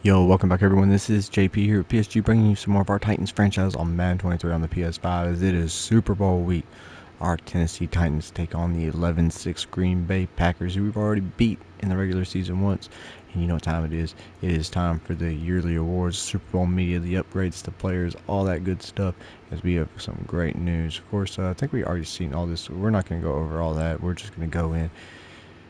Yo, welcome back everyone. This is JP here at PSG, bringing you some more of our Titans franchise on Madden 23 on the PS5 as it is Super Bowl week. Our Tennessee Titans take on the 11-6 Green Bay Packers, who we've already beat in the regular season once. And you know what time it is. It is time for the yearly awards, Super Bowl media, the upgrades to players, all that good stuff, as we have some great news. Of course, I think we already seen all this. We're not going to go over all that. We're just going to go in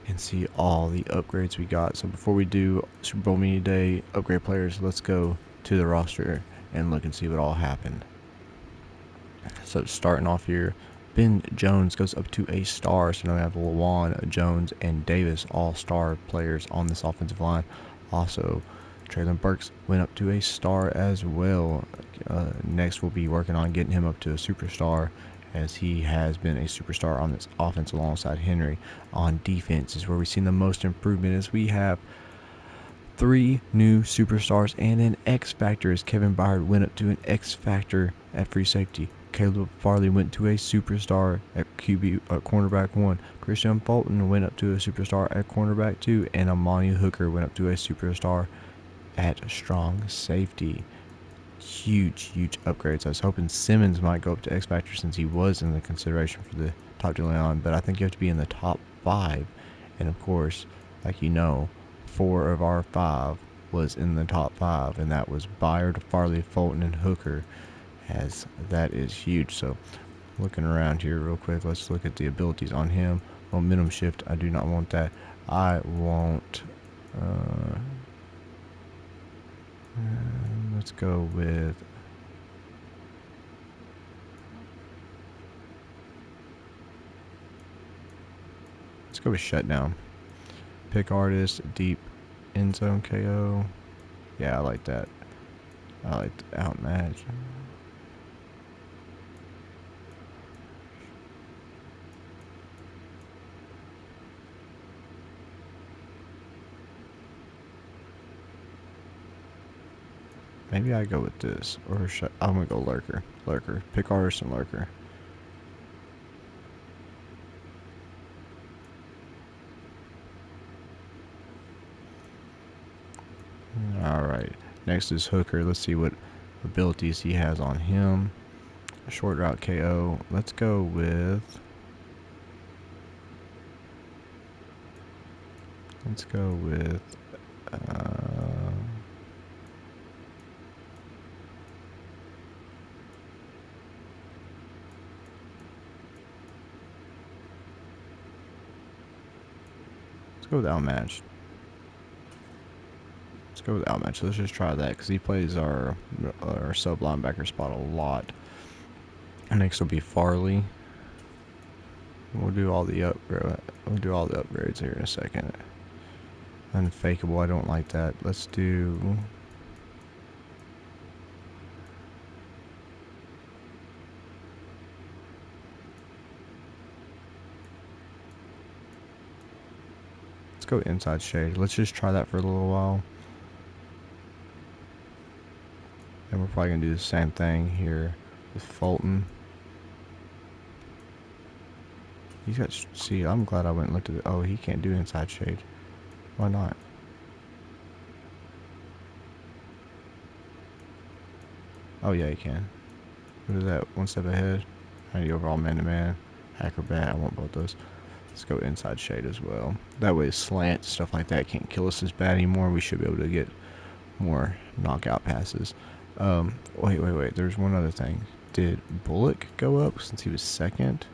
and see all the upgrades we got. So before we do Super Bowl Media Day upgrade players, let's go to the roster and look and see what all happened. So starting off here, Ben Jones goes up to a star. So now we have Lawan, Jones, and Davis, all star players on this offensive line. Also, Traylon Burks went up to a star as well. Next, we'll be working on getting him up to a superstar, as he has been a superstar on this offense alongside Henry. On defense is where we've seen the most improvement, as we have 3 new superstars and an X Factor, as Kevin Byard went up to an X Factor at free safety. Caleb Farley went to a superstar at cornerback 1. Christian Fulton went up to a superstar at cornerback 2. And Amani Hooker went up to a superstar at strong safety. Huge upgrades. I was hoping Simmons might go up to X Factor since he was in the consideration for the top 2 line, but I think you have to be in the top 5. And of course, like 4 of our 5 was in the top 5, and that was Byard, Farley, Fulton, and Hooker, as that is huge. So looking around here real quick, let's look at the abilities on him. Momentum shift, I do not want that. I want let's go with shutdown. Pick artist, deep end zone KO. Yeah, I like that. I like the outmatch. Maybe I go with this, or I'm gonna go lurker. Pick artist and lurker. Alright, next is Hooker. Let's see what abilities he has on him. Short route KO. Let's go with outmatch. Let's just try that, because he plays our sub linebacker spot a lot. Next will be Farley. We'll do all the upgrades here in a second. Unfakeable, I don't like that. Let's do go inside shade. Let's just try that for a little while. And we're probably gonna do the same thing here with Fulton. He's got, see, I'm glad I went and looked at it. Oh, he can't do inside shade. Why not? Oh yeah, he can. What is that? One step ahead. 90 overall man-to-man. Acrobat, I want both those. Let's go inside shade as well. That way slant, stuff like that can't kill us as bad anymore. We should be able to get more knockout passes. Wait. There's one other thing. Did Bullock go up since he was second?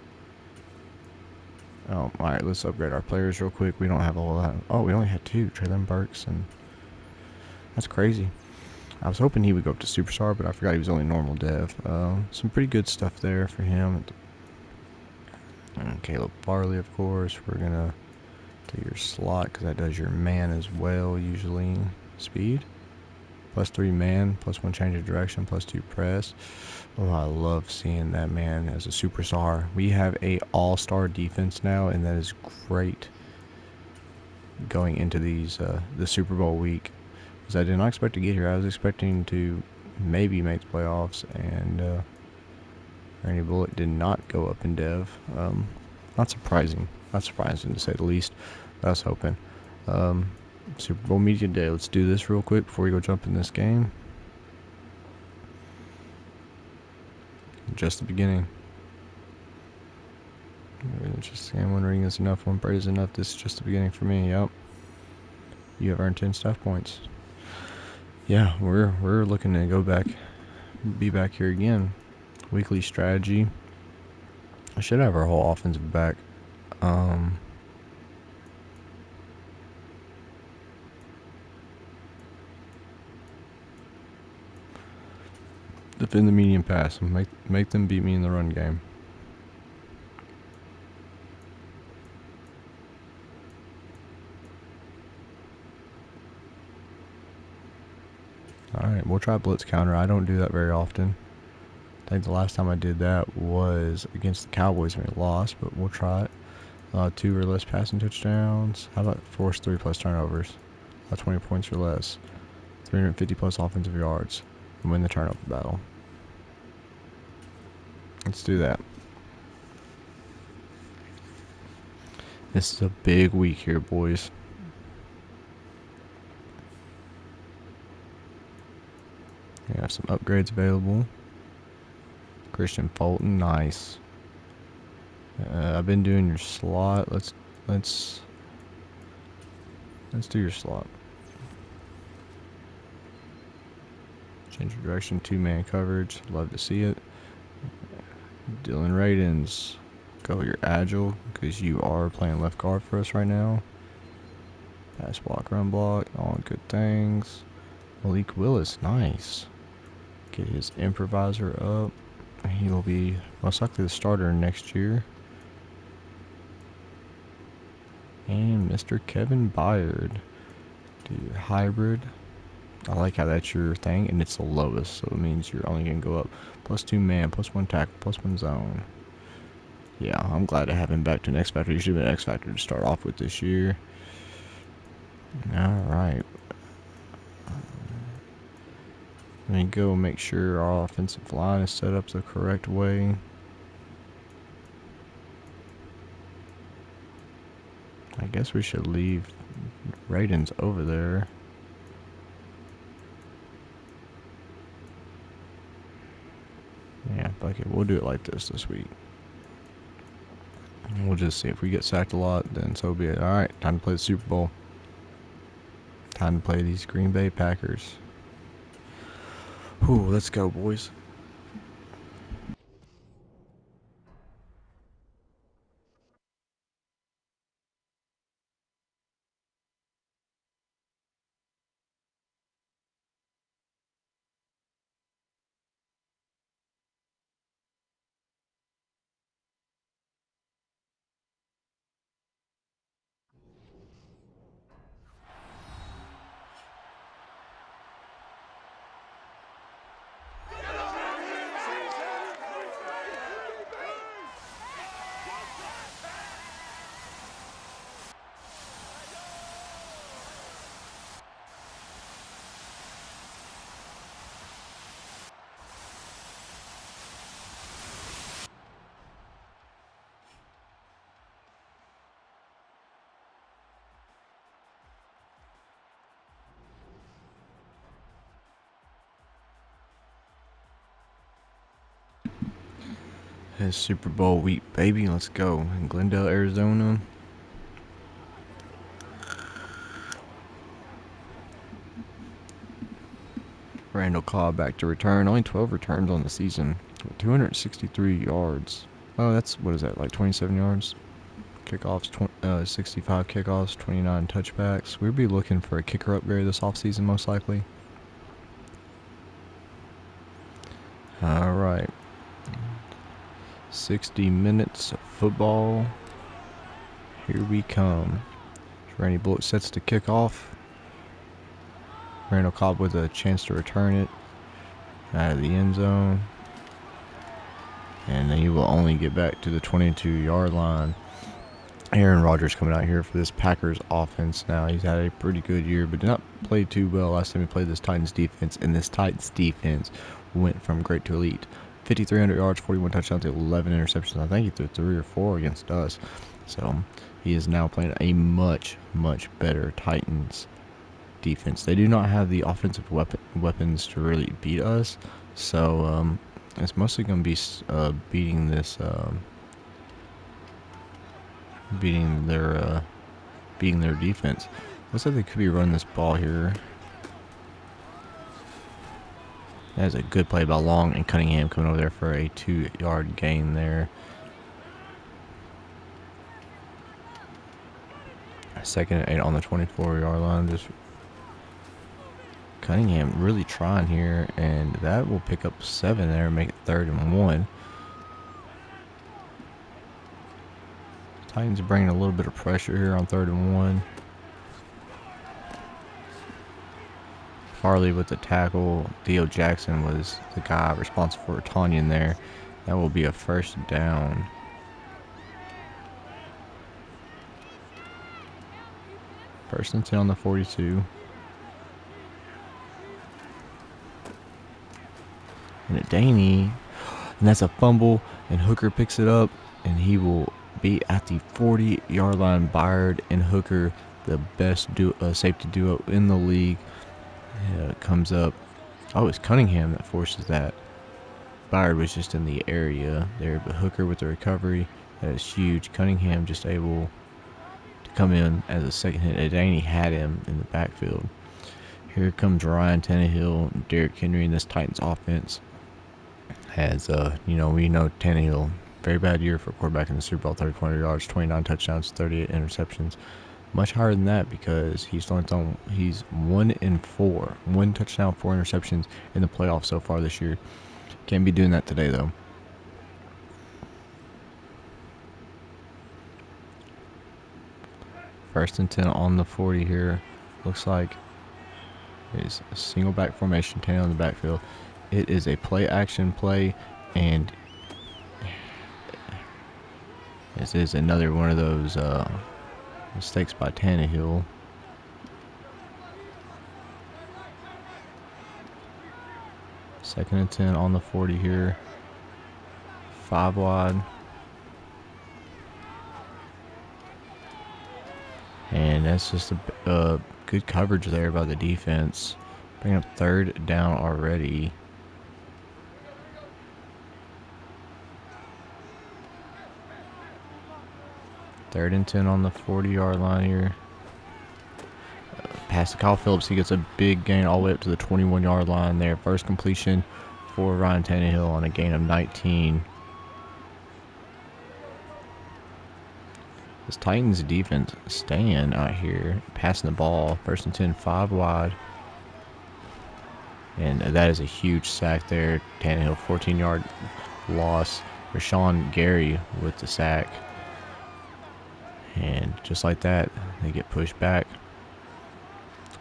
Oh, alright, let's upgrade our players real quick. We don't have a whole lot. Oh, we only had 2. Traylon Burks, and that's crazy. I was hoping he would go up to Superstar, but I forgot he was only normal dev. Some pretty good stuff there for him. And Caleb Farley, of course. We're going to do your slot, because that does your man as well, usually. Speed. +3 man, +1 change of direction, +2 press. Oh, I love seeing that man as a superstar. We have a all-star defense now, and that is great going into these the Super Bowl week, because I did not expect to get here. I was expecting to maybe make the playoffs, and Randy Bullock did not go up in dev. Not surprising to say the least. I was hoping. Super Bowl Media Day. Let's do this real quick before we go jump in this game. Just the beginning. Just one ring is enough, one braid is enough. This is just the beginning for me. Yep. You have earned 10 staff points. Yeah, we're looking to be back here again. Weekly strategy. I should have our whole offensive back. Defend the medium pass and make them beat me in the run game. Alright, we'll try blitz counter. I don't do that very often. I think the last time I did that was against the Cowboys when we lost, but we'll try it. 2 or less passing touchdowns. How about force 3 plus turnovers? 20 points or less. 350 plus offensive yards. And win the turnover battle. Let's do that. This is a big week here, boys. We have some upgrades available. Christian Fulton, nice. I've been doing your slot. Let's do your slot. Change your direction, 2-man coverage. Love to see it. Dylan Radins, go your agile because you are playing left guard for us right now. Pass block, run block, all good things. Malik Willis, nice. Get his improviser up. He will be most likely the starter next year. And Mr. Kevin Byard, do your hybrid. I like how that's your thing, and it's the lowest, so it means you're only going to go up +2 man, +1 tackle, +1 zone. Yeah, I'm glad to have him back to an X Factor. He should have been an X Factor to start off with this year. Alright. Let me go make sure our offensive line is set up the correct way. I guess we should leave Radins over there. Yeah, fuck it. We'll do it like this week. We'll just see. If we get sacked a lot, then so be it. Alright, time to play the Super Bowl. Time to play these Green Bay Packers. Whew, let's go, boys. It's Super Bowl week, baby. Let's go. In Glendale, Arizona. Randall Cobb back to return. Only 12 returns on the season. 263 yards. Oh, that's, what is that, like 27 yards? Kickoffs, 65 kickoffs, 29 touchbacks. We'll be looking for a kicker upgrade this offseason, most likely. Alright. 60 minutes of football. Here we come. Randy Bullock sets to kick off. Randall Cobb with a chance to return it out of the end zone. And then he will only get back to the 22-yard line. Aaron Rodgers coming out here for this Packers offense now. He's had a pretty good year, but did not play too well last time he played this Titans defense. And this Titans defense went from great to elite. 5,300 yards, 41 touchdowns, 11 interceptions. I think he threw 3 or 4 against us. So he is now playing a much, much better Titans defense. They do not have the offensive weapons to really beat us, so it's mostly going to be beating this, beating their defense. Looks like they could be running this ball here. That is a good play by Long and Cunningham coming over there for a 2-yard gain there. Second and 8 on the 24-yard line. Just Cunningham really trying here, and that will pick up 7 there and make it 3rd and 1. Titans are bringing a little bit of pressure here on 3rd and 1. Farley with the tackle. Theo Jackson was the guy responsible for Tanyan there. That will be a 1st down. First and 10 on the 42. And a Daney. And that's a fumble. And Hooker picks it up. And he will be at the 40-yard line. Byard and Hooker, the best safety duo in the league. Comes up. Oh, it's Cunningham that forces that. Byard was just in the area there. But Hooker with the recovery. That is huge. Cunningham just able to come in as a second hit. Daney had him in the backfield. Here comes Ryan Tannehill and Derrick Henry in this Titans offense. Has, we know Tannehill, very bad year for a quarterback in the Super Bowl, 3,400 yards, 29 touchdowns, 38 interceptions. Much higher than that because he's 1-4, 1 touchdown, 4 interceptions in the playoffs so far this year. Can't be doing that today though. First and 10 on the 40 here. Looks like it's a single back formation, Tannehill in the backfield. It is a play action play, and this is another one of those mistakes by Tannehill. Second and 10 on the 40 here. 5 wide. And that's just a good coverage there by the defense. Bringing up 3rd down already. Third and 10 on the 40-yard line here. Pass to Kyle Phillips. He gets a big gain all the way up to the 21-yard line there. First completion for Ryan Tannehill on a gain of 19. This Titans defense staying out here, passing the ball. First and 10, 5 wide. And that is a huge sack there. Tannehill, 14-yard loss. Rashawn Gary with the sack. And just like that, they get pushed back.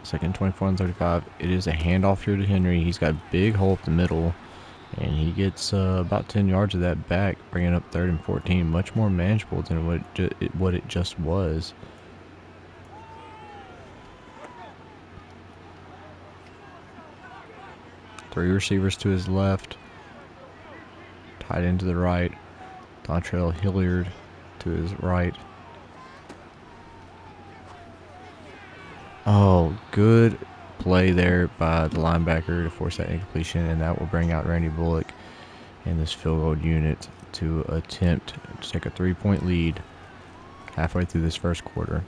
Second 24 and 35. It is a handoff here to Henry. He's got a big hole up the middle. And he gets about 10 yards of that back, bringing up 3rd and 14. Much more manageable than what it just was. Three receivers to his left. Tight end to the right. Dontrell Hilliard to his right. Oh, good play there by the linebacker to force that incompletion, and that will bring out Randy Bullock and this field goal unit to attempt to take a 3-point lead halfway through this first quarter.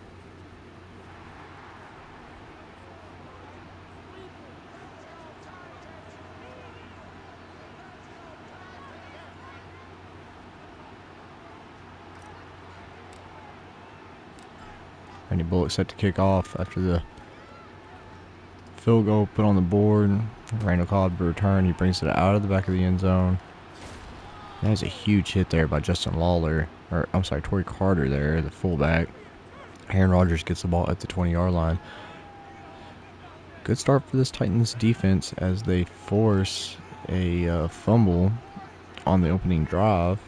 Randy Bullock set to kick off after the field goal put on the board. Randall Cobb return. He brings it out of the back of the end zone. That is a huge hit there by Justin Lawler. Or, I'm sorry, Torrey Carter there, the fullback. Aaron Rodgers gets the ball at the 20-yard line. Good start for this Titans defense as they force a fumble on the opening drive.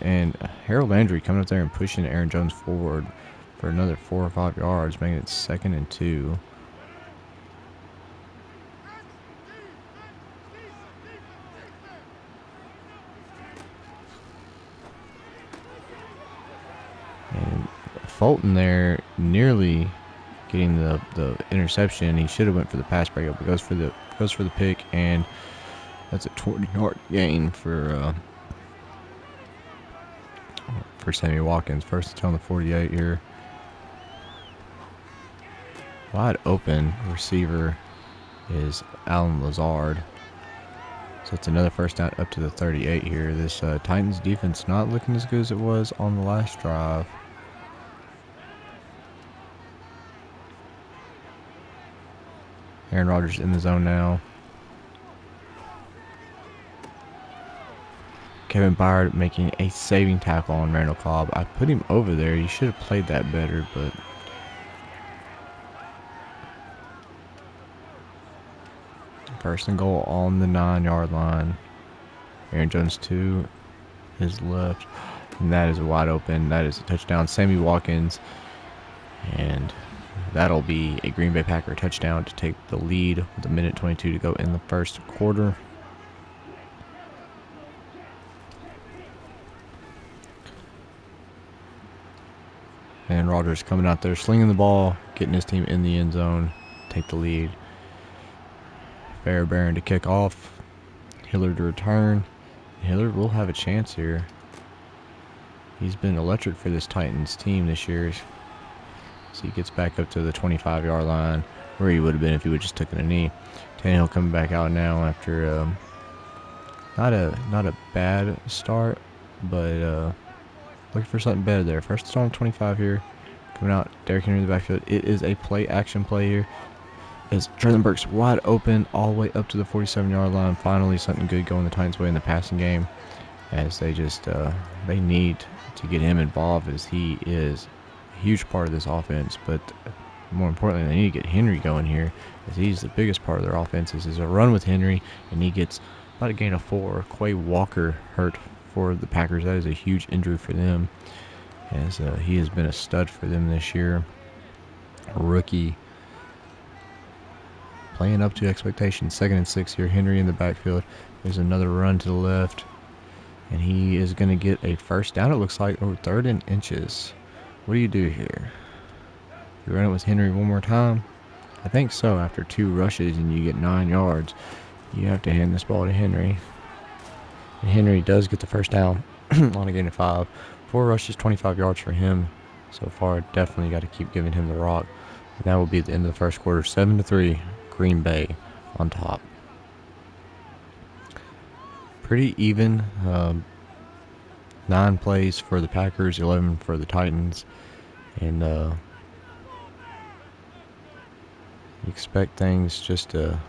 And Harold Landry coming up there and pushing Aaron Jones forward for another 4 or 5 yards, making it 2nd and 2. Fulton there nearly getting the interception. He should have went for the pass breakup, but goes for the pick, and that's a 20-yard gain for Sammy Watkins. First and 10 on the 48 here. Wide open receiver is Alan Lazard. So it's another first down up to the 38 here. This Titans defense not looking as good as it was on the last drive. Aaron Rodgers in the zone now. Kevin Byard making a saving tackle on Randall Cobb. I put him over there. He should have played that better, but first and goal on the 9-yard line. Aaron Jones to his left. And that is wide open. That is a touchdown. Sammy Watkins. And that'll be a Green Bay Packer touchdown to take the lead with a minute 22 to go in the first quarter. And Rodgers coming out there, slinging the ball, getting his team in the end zone, take the lead. Fairbairn to kick off. Hillard to return. Hillard will have a chance here. He's been electric for this Titans team this year. So he gets back up to the 25-yard line, where he would have been if he would have just taken a knee. Tannehill coming back out now after not a bad start, but looking for something better there. First and 25 here. Coming out, Derrick Henry in the backfield. It is a action play here. As Traylon Burks wide open all the way up to the 47-yard line. Finally something good going the Titans' way in the passing game. As they just, they need to get him involved, as he is a huge part of this offense. But more importantly, they need to get Henry going here, as he's the biggest part of their offense. This is a run with Henry, and he gets about a gain of 4. Quay Walker hurt for the Packers. That is a huge injury for them, as he has been a stud for them this year. A rookie playing up to expectations. 2nd and 6 here. Henry in the backfield. There's another run to the left, and he is going to get a first down, it looks like, over 3rd and inches. What do you do here? You run it with Henry one more time? I think so. After 2 rushes and you get 9 yards, you have to hand this ball to Henry. And Henry does get the first down on a gain of 5. 4 rushes, 25 yards for him so far. Definitely got to keep giving him the rock. And that will be the end of the first quarter. 7-3, Green Bay on top. Pretty even. 9 plays for the Packers, 11 for the Titans. And you expect things just to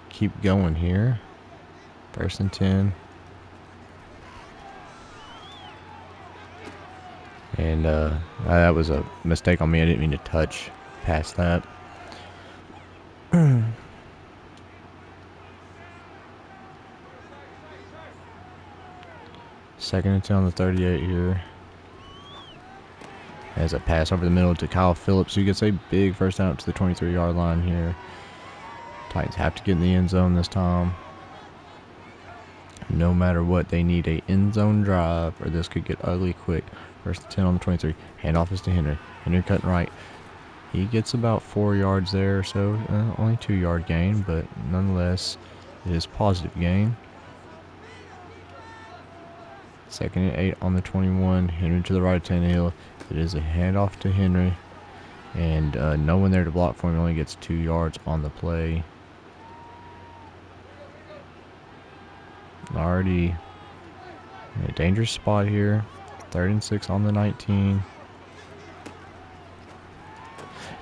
keep going here. 1st and 10. And that was a mistake on me. I didn't mean to touch past that. 2nd and 10 on the 38 here. As a pass over the middle to Kyle Phillips, who gets a big first down up to the 23-yard line here. Titans have to get in the end zone this time. No matter what, they need a end zone drive, or this could get ugly quick. 1st and 10 on the 23. Handoff is to Henry. Henry cutting right. He gets about 4 yards there, so only 2-yard gain, but nonetheless, it is positive gain. 2nd and 8 on the 21. Henry to the right of Tannehill. It is a handoff to Henry, and no one there to block for him. He only gets 2 yards on the play. Already in a dangerous spot here. 3rd and 6 on the 19.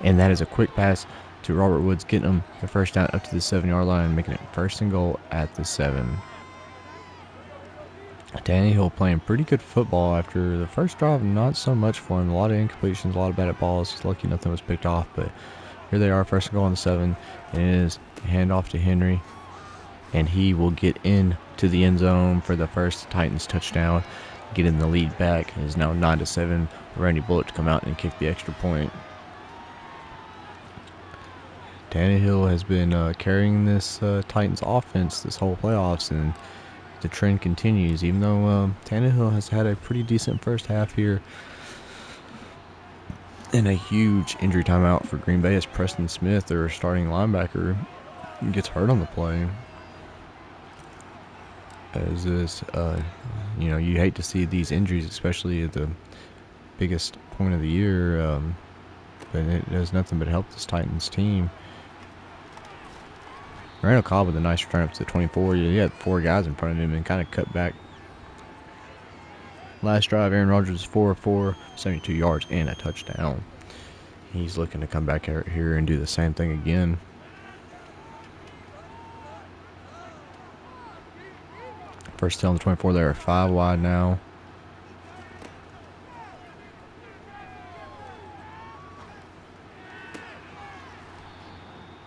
And that is a quick pass to Robert Woods, getting him the first down up to the 7-yard line, making it 1st and goal at the 7. Tannehill playing pretty good football after the first drive. Not so much for him. A lot of incompletions, a lot of batted balls. He's lucky nothing was picked off, but here they are, 1st and goal on the 7. And it is a handoff to Henry, and he will get in to the end zone for the first Titans touchdown, getting the lead back. It is now 9-7. Randy Bullock to come out and kick the extra point. Tannehill has been carrying this Titans offense this whole playoffs, and the trend continues, even though Tannehill has had a pretty decent first half here. And a huge injury timeout for Green Bay as Preston Smith, their starting linebacker, gets hurt on the play. As this, you hate to see these injuries, especially at the biggest point of the year, but it does nothing but help this Titans team. Randall Cobb with a nice return up to the 24. He had 4 guys in front of him and kind of cut back. Last drive, Aaron Rodgers 4-4, 72 yards and a touchdown. He's looking to come back out here and do the same thing again. First down on the 24 there, 5 wide now.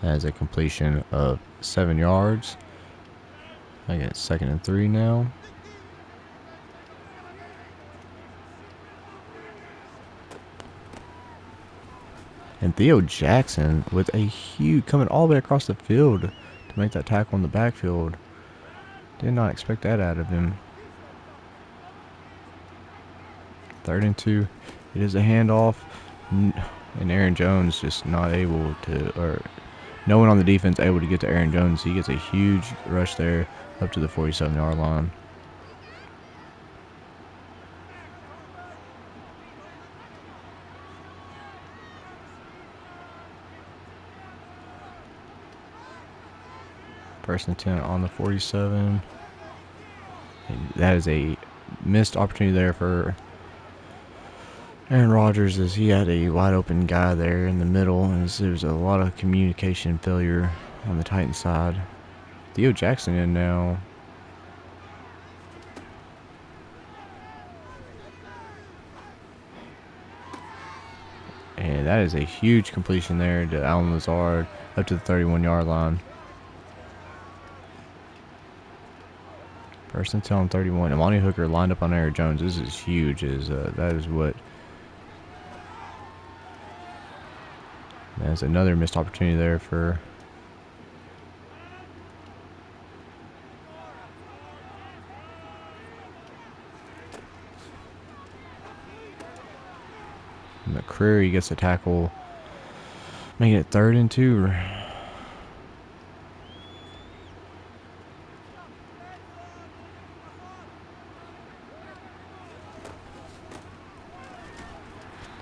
As a completion of 7 yards. I get 2nd and 3 now. And Theo Jackson with a huge, coming all the way across the field to make that tackle in the backfield. Did not expect that out of him. 3rd and 2. It is a handoff. And Aaron Jones just not able to, or no one on the defense able to get to Aaron Jones. He gets a huge rush there up to the 47-yard line. First and 10 on the 47. That is a missed opportunity there for Aaron Rodgers, as he had a wide open guy there in the middle, and there's a lot of communication failure on the Titans side. Theo Jackson in now. And that is a huge completion there to Allen Lazard up to the 31-yard line. First and 10 on 31. Amani Hooker lined up on Aaron Jones. This is huge. That is what. There's another missed opportunity there for. McCreary gets a tackle, making it 3rd and 2.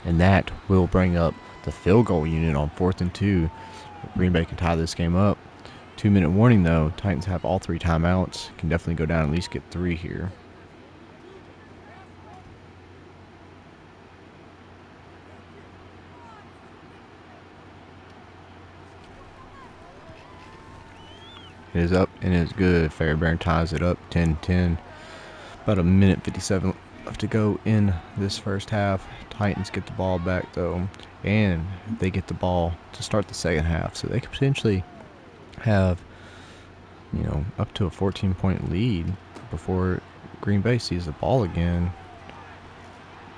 And that will bring up the field goal unit on 4th and 2. Green Bay can tie this game up. 2-minute warning though. Titans have all 3 timeouts. Can definitely go down and at least get 3 here. It is up and it is good. Fairbairn ties it up 10-10. About 1:57 left to go in this first half. Titans get the ball back though, and they get the ball to start the second half, so they could potentially have, up to a 14-point lead before Green Bay sees the ball again.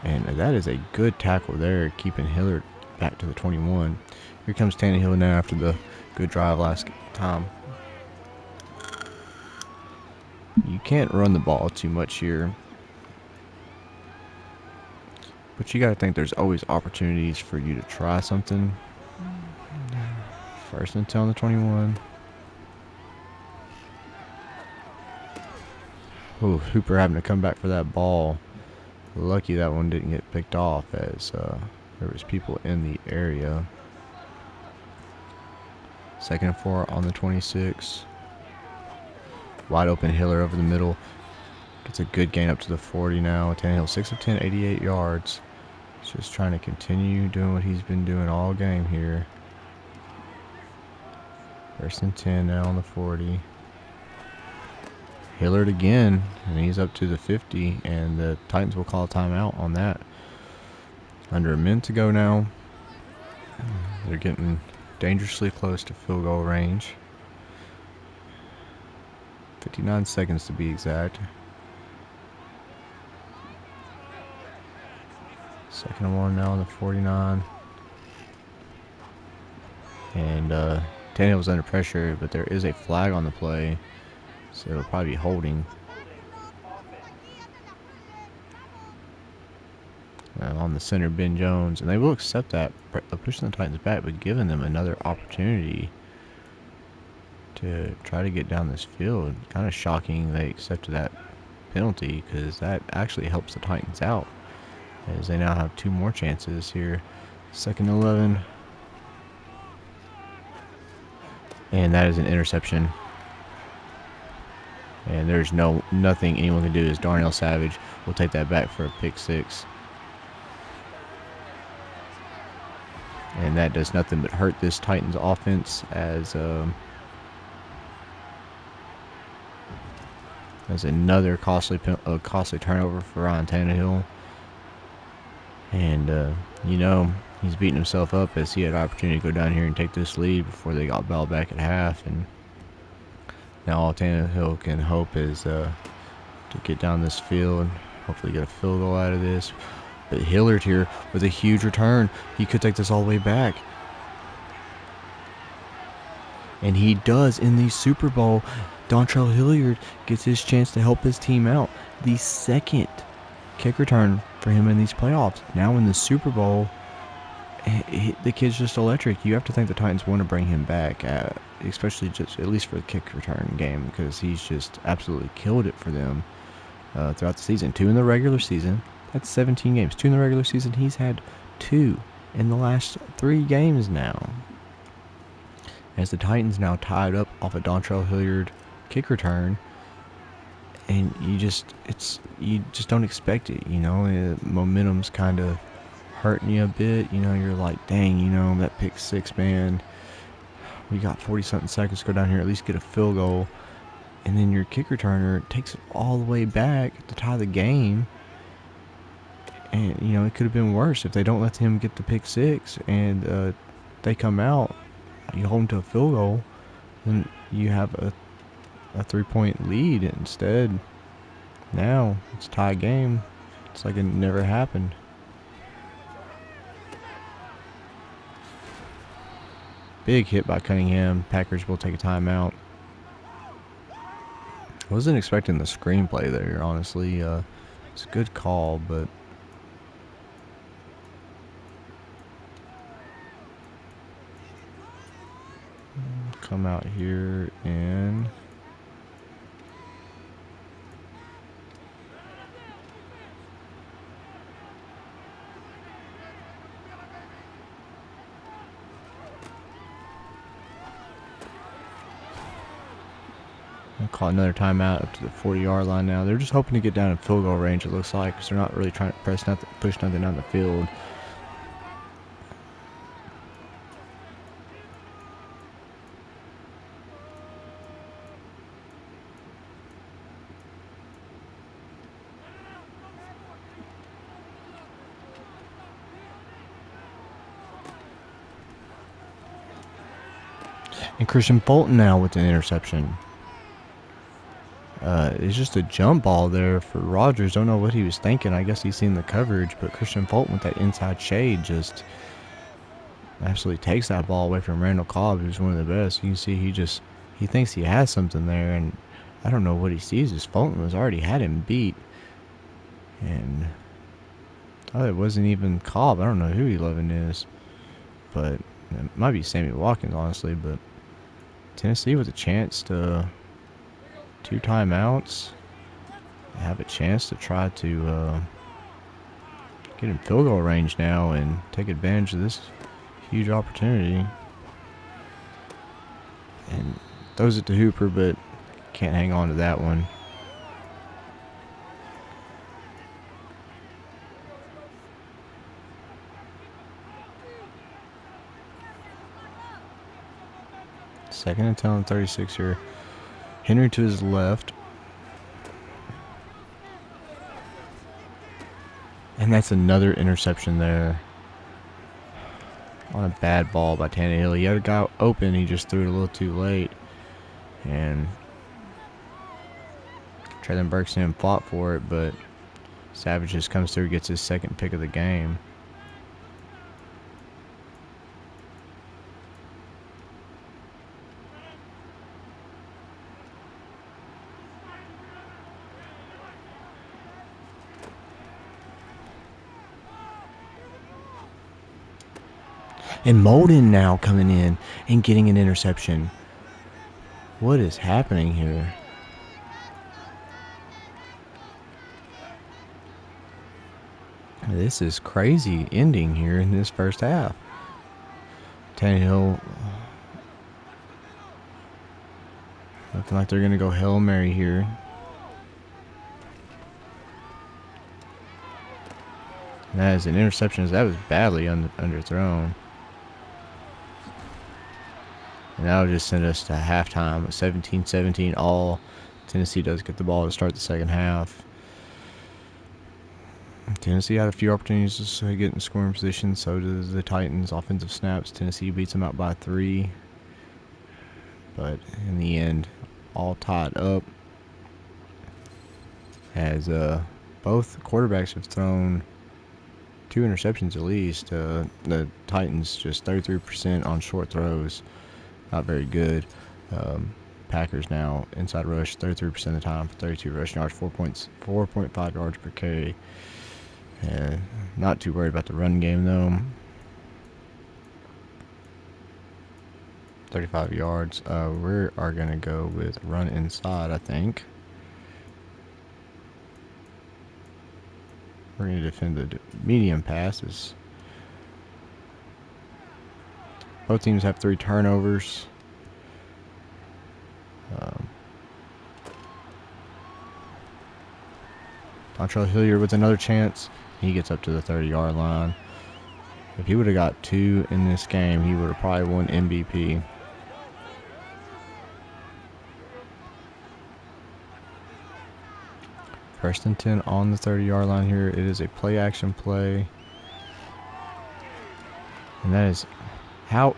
And that is a good tackle there, keeping Hillard back to the 21. Here comes Tannehill now after the good drive last time. You can't run the ball too much here, but you got to think there's always opportunities for you to try something. First and 10 on the 21. Oh, Hooper having to come back for that ball. Lucky that one didn't get picked off, as there was people in the area. 2nd and 4 on the 26. Wide open Hiller over the middle. Gets a good gain up to the 40 now. Tannehill 6 of 10, 88 yards. He's just trying to continue doing what he's been doing all game here. First and 10 now on the 40. Hillard again, and he's up to the 50, and the Titans will call a timeout on that. Under a minute to go now. They're getting dangerously close to field goal range. 59 seconds to be exact. 2nd and 1 now on the 49. And Tannehill was under pressure, but there is a flag on the play, so it'll probably be holding. on the center, Ben Jones, and they will accept that, pushing the Titans back, but giving them another opportunity to try to get down this field. Kind of shocking they accepted that penalty, because that actually helps the Titans out, as they now have 2 more chances here. 2nd and 11. And that is an interception. And there's nothing anyone can do, as Darnell Savage will take that back for a pick 6. And that does nothing but hurt this Titans offense, as another costly turnover for Ryan Tannehill. And he's beating himself up, as he had an opportunity to go down here and take this lead before they got ball back at half. And now all Tannehill can hope is to get down this field, hopefully get a field goal out of this. But Hilliard here with a huge return. He could take this all the way back. And he does in the Super Bowl. Dontrell Hilliard gets his chance to help his team out. The 2nd kick return for him in these playoffs. Now in the Super Bowl, the kid's just electric. You have to think the Titans want to bring him back, especially just at least for the kick return game, because he's just absolutely killed it for them throughout the season. 2 in the regular season. That's 17 games. 2 in the regular season. He's had 2 in the last 3 games now. As the Titans now tied up off a Dontrell Hilliard kick return, and you just don't expect it. Momentum's kind of hurting you a bit. You're like, dang, that pick 6, man. We got 40-something seconds to go down here, at least get a field goal, and then your kick returner takes it all the way back to tie the game. And it could have been worse if they don't let him get the pick 6 and they come out. You hold them to a field goal, then you have a 3-point lead. Instead, now it's a tie game. It's like it never happened. Big hit by Cunningham. Packers will take a timeout. Wasn't expecting the screenplay there, honestly. It's a good call, but come out here and call another timeout up to the 40-yard line now. They're just hoping to get down in field goal range, it looks like, because they're not really trying to push nothing down the field. And Christian Fulton now with an interception. It's just a jump ball there for Rodgers. Don't know what he was thinking. I guess he's seen the coverage, but Christian Fulton with that inside shade just absolutely takes that ball away from Randall Cobb, who's one of the best. You can see he thinks he has something there, and I don't know what he sees. As Fulton was already had him beat, and it wasn't even Cobb. I don't know who 11 is, but it might be Sammy Watkins, honestly. But Tennessee with a chance to 2 timeouts, have a chance to try to get in field goal range now and take advantage of this huge opportunity. And throws it to Hooper, but can't hang on to that one. Second and 10 on 36 here. Henry to his left. And that's another interception there. On a bad ball by Tannehill. He had a guy open. He just threw it a little too late. And Traylon Burks and him fought for it, but Savage just comes through, gets his 2nd pick of the game. And Molden now coming in and getting an interception. What is happening here? This is crazy ending here in this first half. Tannehill looking like they're going to go Hail Mary here. And that is an interception. That was badly underthrown. And that'll just send us to halftime. 17-17 all. Tennessee does get the ball to start the second half. Tennessee had a few opportunities to get in scoring position. So does the Titans. Offensive snaps. Tennessee beats them out by 3. But in the end, all tied up. As both quarterbacks have thrown 2 interceptions at least. The Titans just 33% on short throws. Not very good. Packers now inside rush 33% of the time for 32 rushing yards, 4.5 yards per carry. Not too worried about the run game though. 35 yards. We are going to go with run inside, I think. We're going to defend the medium passes. Both teams have 3 turnovers. Dontrell Hilliard with another chance. He gets up to the 30-yard line. If he would have got 2 in this game, he would have probably won MVP. First and 10 on the 30-yard line here. It is a play-action play. And that is... How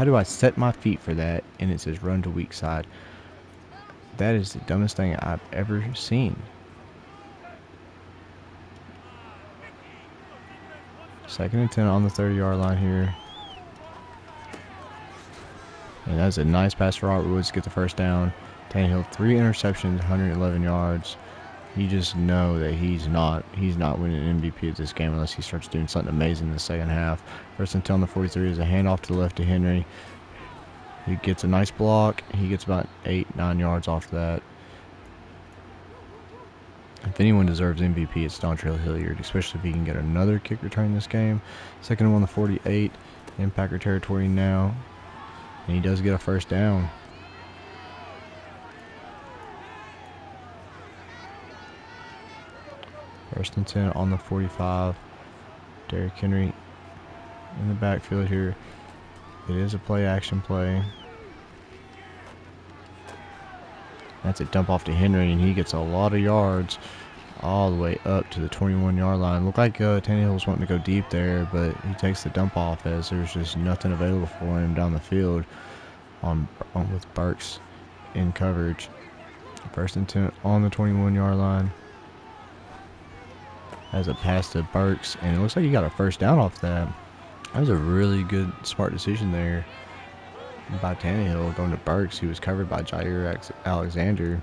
do I set my feet for that? And it says run to weak side. That is the dumbest thing I've ever seen. Second and 10 on the 30-yard line here. And that's a nice pass for Robert Woods to get the first down. Tannehill, 3 interceptions, 111 yards. You just know that he's not winning MVP at this game unless he starts doing something amazing in the second half. First and 10 on the 43 is a handoff to the left to Henry. He gets a nice block. He gets about 8-9 yards off that. If anyone deserves MVP, it's Dontrell Hilliard, especially if he can get another kick return in this game. Second and 1 on the 48 in Packer territory now. And he does get a first down. First and 10 on the 45. Derrick Henry in the backfield here. It is a play-action play. That's a dump off to Henry, and he gets a lot of yards all the way up to the 21-yard line. Looked like Tannehill was wanting to go deep there, but he takes the dump off as there's just nothing available for him down the field with Burks in coverage. First and 10 on the 21-yard line. As a pass to Burks, and it looks like he got a first down off that. That was a really good, smart decision there by Tannehill going to Burks, who was covered by Jair Alexander.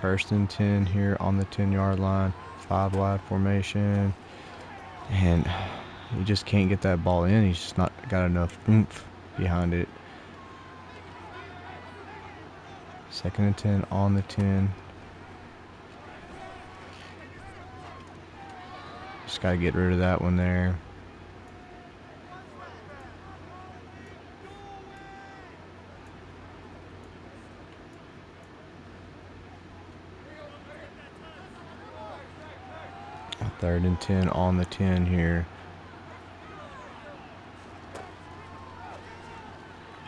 First and 10 here on the 10-yard line. 5 wide formation. And he just can't get that ball in. He's just not got enough oomph behind it. Second and 10 on the 10. Just got to get rid of that one there. Third and 10 on the 10 here.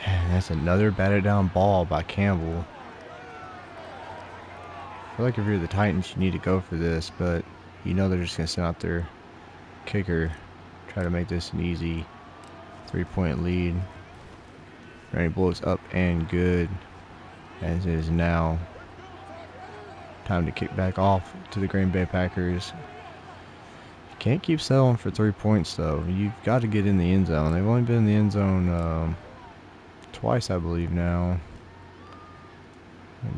And that's another batted down ball by Campbell. I feel like if you're the Titans, you need to go for this, but you know they're just going to send out their kicker, try to make this an easy 3-point lead. Randy Bullock's up and good, as it is now time to kick back off to the Green Bay Packers. Can't keep settling for 3 points, though. You've got to get in the end zone. They've only been in the end zone twice, I believe, now.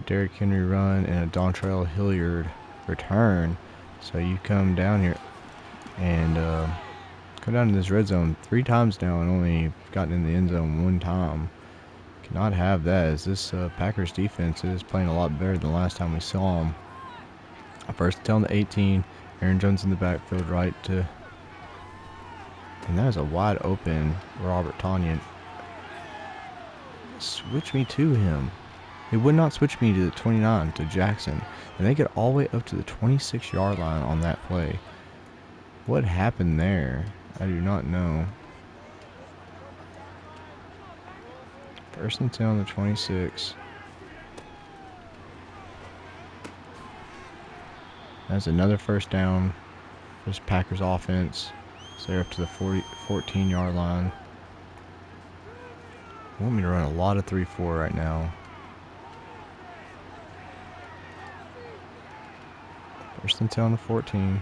Derrick Henry run and a Dontrell Hilliard return. So you come down here. and come down to this red zone 3 times now and only gotten in the end zone 1 time. Cannot have that, as this Packers defense is playing a lot better than last time we saw them. First and 10 on the 18. Aaron Jones in the backfield right to... And that is a wide open Robert Tonyan. Switch me to him. He would not switch me to the 29 to Jackson. And they get all the way up to the 26-yard line on that play. What happened there? I do not know. First and 10 on the 26. That's another first down. This Packers offense. So they're up to the 14-yard line. They want me to run a lot of 3-4 right now. First and 10 on the 14.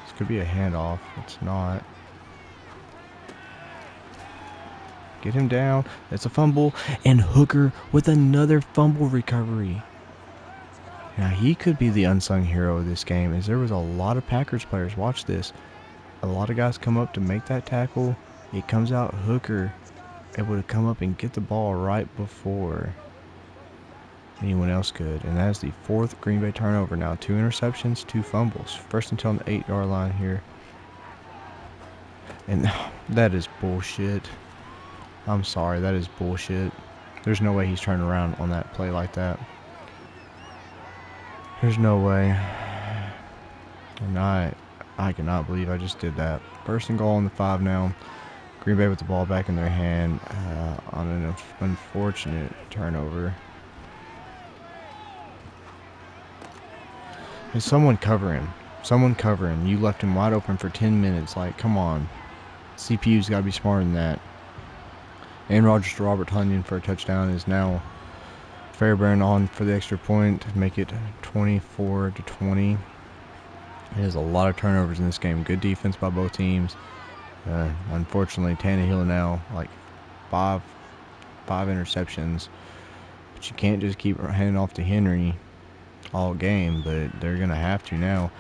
This could be a handoff. It's not. Get him down. It's a fumble. And Hooker with another fumble recovery. Now he could be the unsung hero of this game, as there was a lot of Packers players. Watch this. A lot of guys come up to make that tackle. It comes out Hooker able to come up and get the ball right before anyone else could. And that is the 4th Green Bay turnover now. 2 interceptions, 2 fumbles. First and 10 on the 8-yard line here. And that is bullshit. I'm sorry, that is bullshit. There's no way he's turning around on that play like that. There's no way. And I cannot believe I just did that. First and goal on the 5 now. Green Bay with the ball back in their hand on an unfortunate turnover. Is someone cover him? Someone cover him. You left him wide open for 10 minutes. Like, come on. CPU's got to be smarter than that. And Rodgers to Robert Tonyan for a touchdown is now Fairbairn on for the extra point to make it 24-20. There's a lot of turnovers in this game. Good defense by both teams. Unfortunately, Tannehill now like five interceptions. But you can't just keep handing off to Henry all game. But they're going to have to now.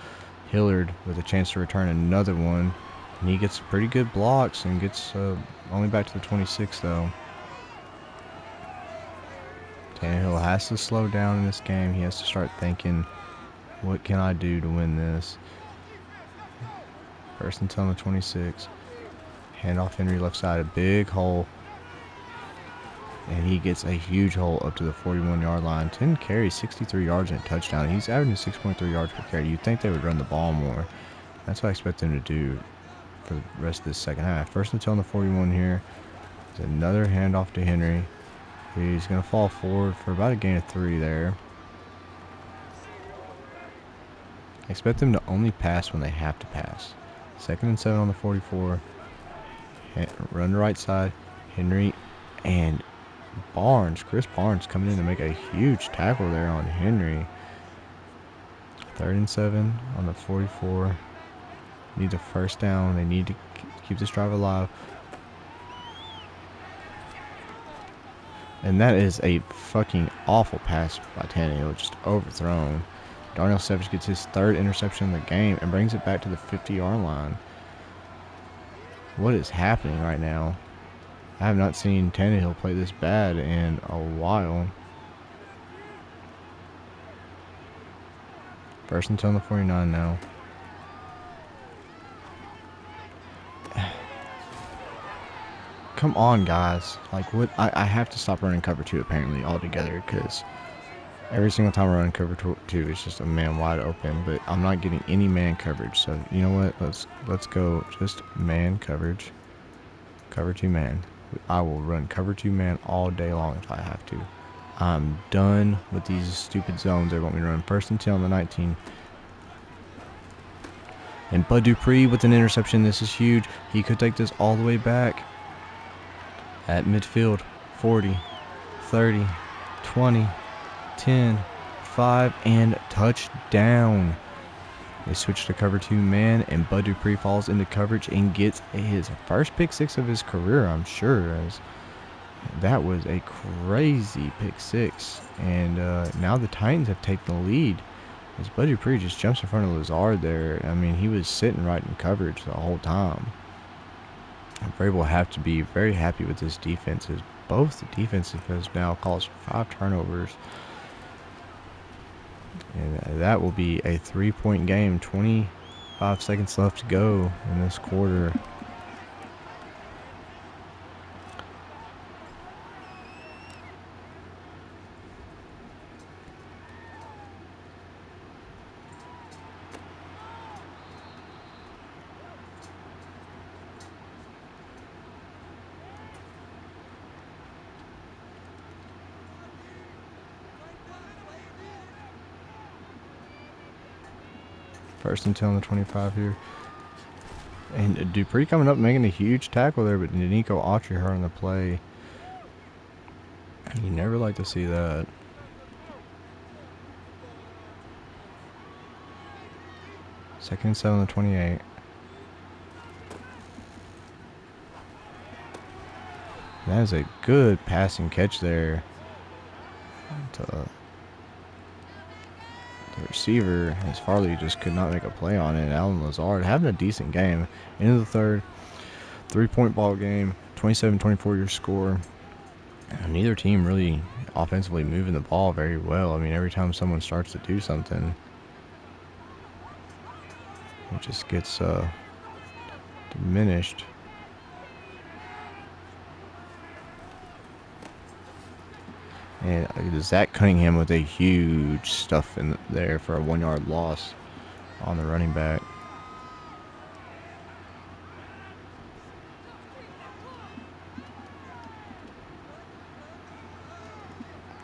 Hillard with a chance to return another one. And he gets pretty good blocks and gets only back to the 26 though. Tannehill has to slow down in this game. He has to start thinking, what can I do to win this? First and 10 on the 26. Handoff Henry left side, a big hole. And he gets a huge hole up to the 41-yard line. 10 carries, 63 yards and a touchdown. He's averaging 6.3 yards per carry. You'd think they would run the ball more. That's what I expect them to do for the rest of this second half. First and 10 on the 41 here. There's another handoff to Henry. He's going to fall forward for about a gain of 3 there. I expect them to only pass when they have to pass. Second and 7 on the 44. Run the right side. Henry and Barnes. Chris Barnes coming in to make a huge tackle there on Henry. Third and 7 on the 44. Need the first down. They need to keep this drive alive. And that is a fucking awful pass by Tannehill. Just overthrown. Darnell Savage gets his 3rd interception of the game and brings it back to the 50-yard line. What is happening right now? I have not seen Tannehill play this bad in a while. First and 10 on the 49 now. Come on, guys. Like, what? I have to stop running cover 2 apparently altogether, because every single time I run cover 2, it's just a man wide open, but I'm not getting any man coverage. So, you know what? Let's go just man coverage. Cover 2 man. I will run cover 2 man all day long if I have to. I'm done with these stupid zones they want me to run. First and 10 on the 19. And Bud Dupree with an interception. This is huge. He could take this all the way back. At midfield, 40, 30, 20, 10, 5, and touchdown. They switch to cover 2 man, and Bud Dupree falls into coverage and gets his first pick 6 of his career, I'm sure. As that was a crazy pick 6. And now the Titans have taken the lead His buddy Dupree just jumps in front of Lazard there. I mean, he was sitting right in coverage the whole time. Vrabel will have to be very happy with this defense, as both the defensive has now caused 5 turnovers. And that will be a 3-point game. 25 seconds left to go in this quarter. First and 10 on the 25 here. And Dupree coming up making a huge tackle there, but Nico Autry hurt on the play. You never like to see that. Second and 7 on the 28. That is a good passing catch there to the receiver, as Farley just could not make a play on it. Alan Lazard having a decent game. End of the third, 3-point ball game, 27-24 your score. Neither team really offensively moving the ball very well. I mean, every time someone starts to do something, it just gets diminished. And Zach Cunningham with a huge stuff in there for a 1-yard loss on the running back.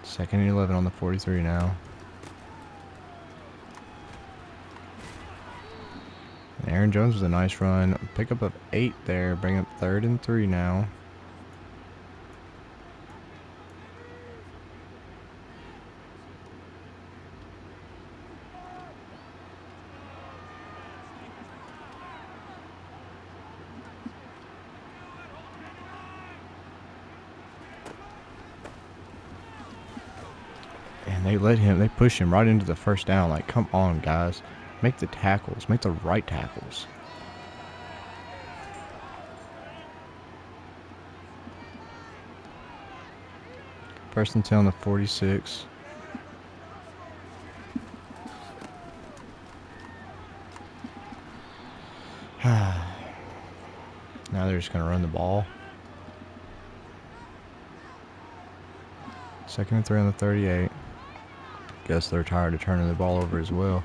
Second and 11 on the 43 now. And Aaron Jones with a nice run. Pickup of 8 there. Bring up 3rd and 3 now. They push him right into the first down. Like, come on, guys. Make the tackles. Make the right tackles. First and 10 on the 46. Now they're just going to run the ball. Second and 3 on the 38. Guess they're tired of turning the ball over as well.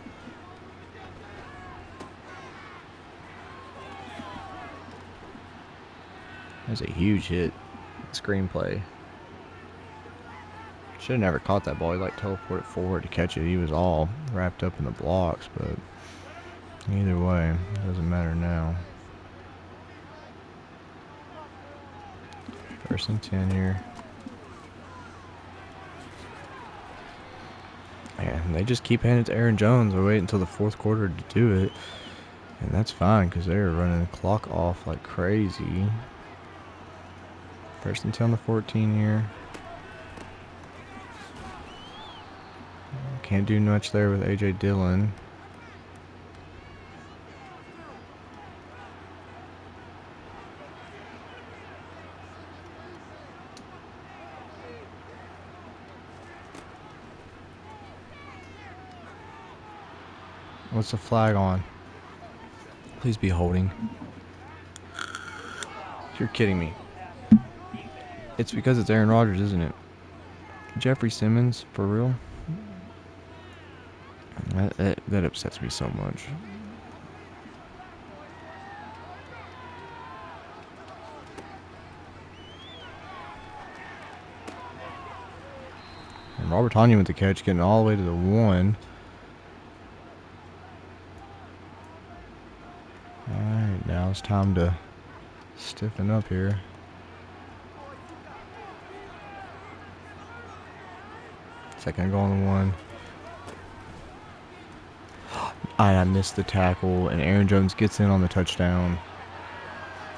That's a huge hit. Screenplay. Should have never caught that ball. He like teleported forward to catch it. He was all wrapped up in the blocks, but either way, it doesn't matter now. First and 10 here. And they just keep handing it to Aaron Jones. They wait until the 4th quarter to do it. And that's fine because they're running the clock off like crazy. First and 10 on the 14 here. Can't do much there with A.J. Dillon. What's the flag on? Please be holding. You're kidding me. It's because it's Aaron Rodgers, isn't it? Jeffrey Simmons, for real? That upsets me so much. And Robert Tonyan with the catch, getting all the way to the 1. Alright, now it's time to stiffen up here. Second goal on the 1. I missed the tackle, and Aaron Jones gets in on the touchdown.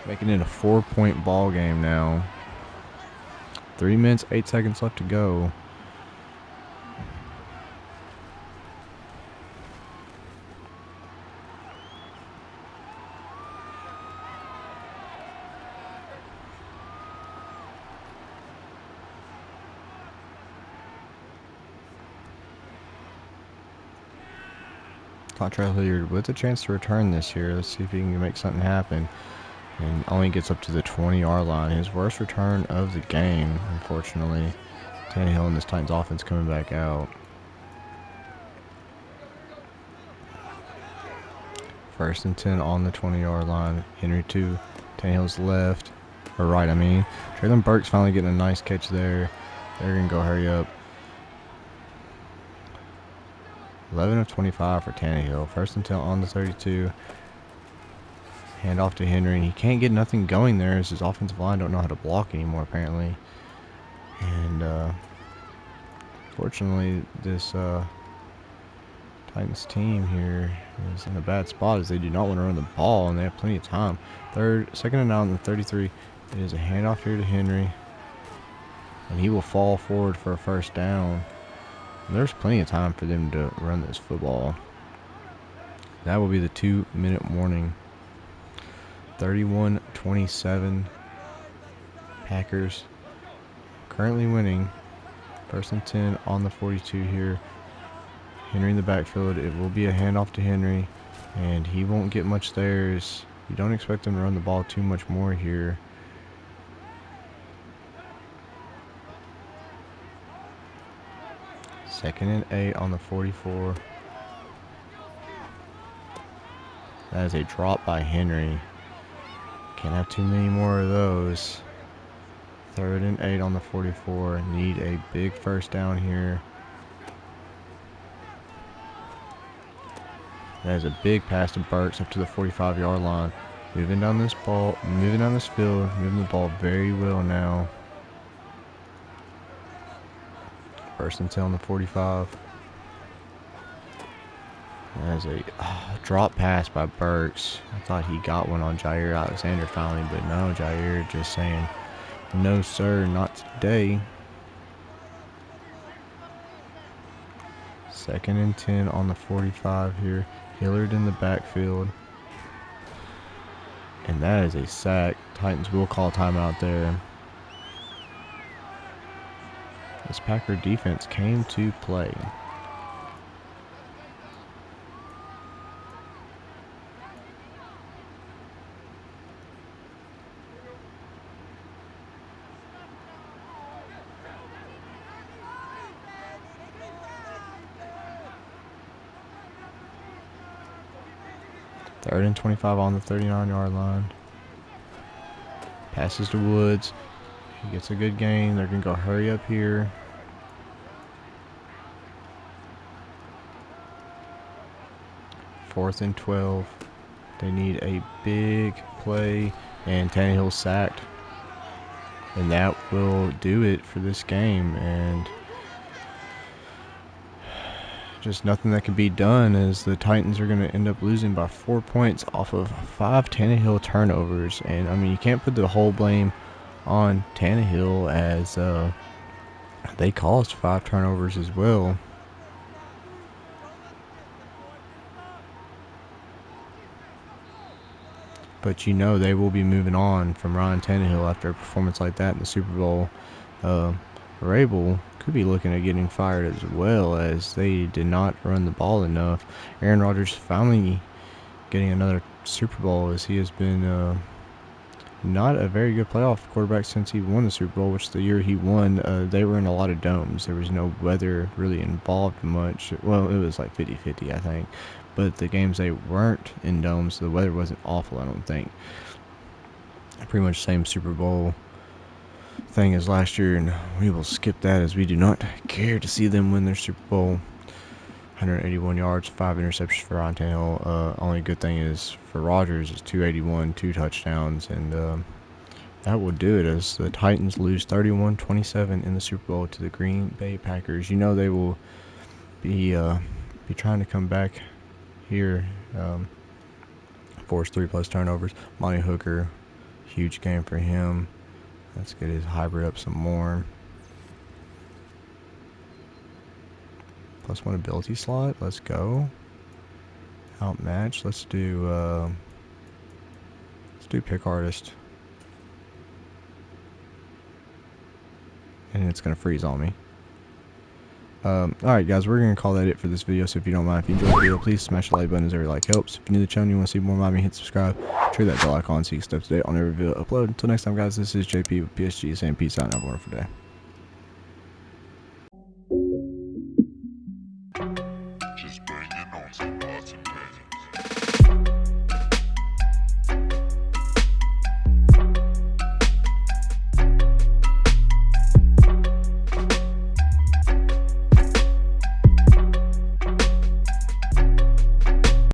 Making it a 4-point ball game now. 3 minutes, 8 seconds left to go. Contrail Hilliard with a chance to return this here. Let's see if he can make something happen. And only gets up to the 20-yard line. His worst return of the game, unfortunately. Tannehill and this Titans offense coming back out. First and 10 on the 20-yard line. Henry to Tannehill's left. Or right, I mean. Traylon Burks finally getting a nice catch there. They're going to go hurry up. 11 of 25 for Tannehill. First and 10 on the 32. Hand off to Henry. And he can't get nothing going there as his offensive line don't know how to block anymore, apparently. And, fortunately, this, Titans team here is in a bad spot as they do not want to run the ball and they have plenty of time. Second and 9 on the 33. It is a handoff here to Henry. And he will fall forward for a first down. And there's plenty of time for them to run this football. That will be the 2-minute warning. 31-27. Packers currently winning. First and 10 on the 42 here. Henry in the backfield. It will be a handoff to Henry. And he won't get much there. You don't expect him to run the ball too much more here. Second and 8 on the 44. That is a drop by Henry. Can't have too many more of those. Third and 8 on the 44. Need a big first down here. That is a big pass to Burks up to the 45-yard line. Moving down this field, moving the ball very well now. First and 10 on the 45. That is a drop pass by Burks. I thought he got one on Jair Alexander finally, but no, Jair just saying, no sir, not today. Second and 10 on the 45 here. Hilliard in the backfield. And that is a sack. Titans will call timeout there. This Packer defense came to play. Third and 25 on the 39-yard line. Passes to Woods. He gets a good gain. They're going to go hurry up here. Fourth and 12. They need a big play. And Tannehill sacked. And that will do it for this game. And just nothing that can be done as the Titans are going to end up losing by 4 points off of 5 Tannehill turnovers. And, I mean, you can't put the whole blame on Tannehill as they caused 5 turnovers as well. But you know they will be moving on from Ryan Tannehill after a performance like that in the Super Bowl. Rabel could be looking at getting fired as well as they did not run the ball enough. Aaron Rodgers finally getting another Super Bowl as he has been not a very good playoff quarterback since he won the Super Bowl, which the year he won, they were in a lot of domes. There was no weather really involved much. Well, it was like 50-50, I think. But the games they weren't in domes, the weather wasn't awful, I don't think. Pretty much same Super Bowl thing as last year, and we will skip that as we do not care to see them win their Super Bowl. 181 yards, 5 interceptions for Ryan Tannehill. Only good thing is for Rodgers is 281, 2 touchdowns, and that will do it as the Titans lose 31-27 in the Super Bowl to the Green Bay Packers. You know they will be trying to come back here, force 3+ turnovers. Monty Hooker, huge game for him. Let's get his hybrid up some more. +1 ability slot. Let's go. Outmatch. Let's do pick artist. And it's gonna freeze on me. Alright guys, we're going to call that it for this video, so if you don't mind, if you enjoyed the video, please smash the like button as every like helps. If you're new to the channel and you want to see more of me, hit subscribe, trigger that bell icon so you can stay up to date on every video upload. Until next time guys, this is JP with PSG saying peace out and have a wonderful day.